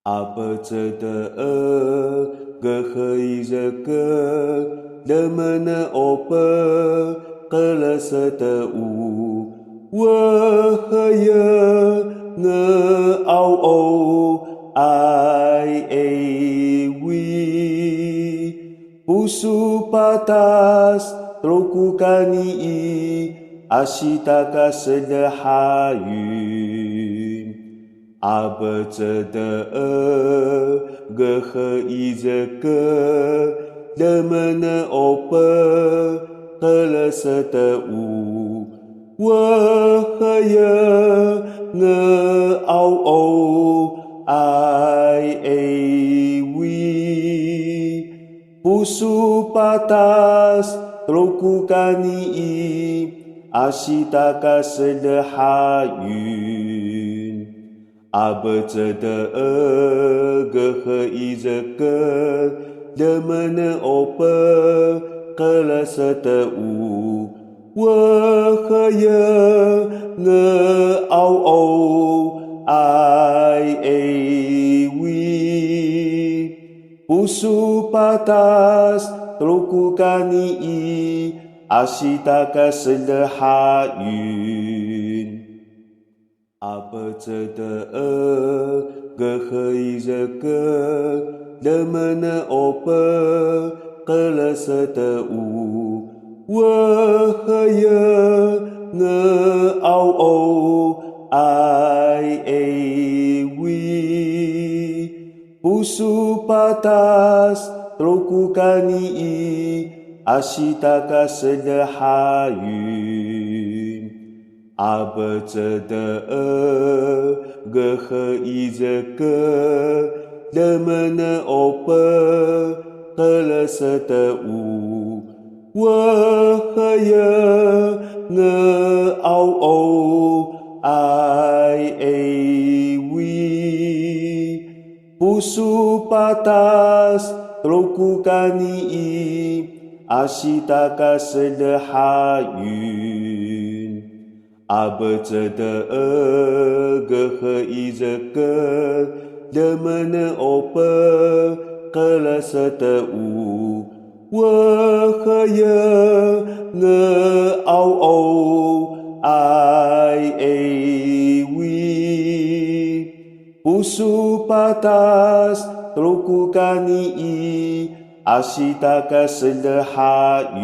阿不遮的格和伊热格的门呢欧巴格勒瑟的乌我和耶呢奥欧爱诶维布苏巴达斯troku kani asitaka sedahayun阿这的格和伊这格的门呢欧巴格勒瑟的乌我和耶呢奥欧爱诶维布苏巴达斯troku kani asitaka sedahayun阿不遮的格和伊这格的门呢欧巴格勒瑟的乌我和耶呢奥欧爱诶维布苏巴达斯troku kani asitaka sedahayun阿不遮的格和伊热格的门呢欧巴格勒瑟的乌我和耶呢奥欧爱诶维布苏巴达斯troku kani asitaka sedahayun阿不遮的格和伊这格的门呢欧巴格勒瑟的乌我和耶呢奥欧爱诶维布苏巴达斯troku kani asitaka sedahayun阿不遮的格和伊这格的门呢欧巴格勒瑟的乌我和耶呢奥欧爱诶维布苏巴达斯troku kani asitaka sedahayun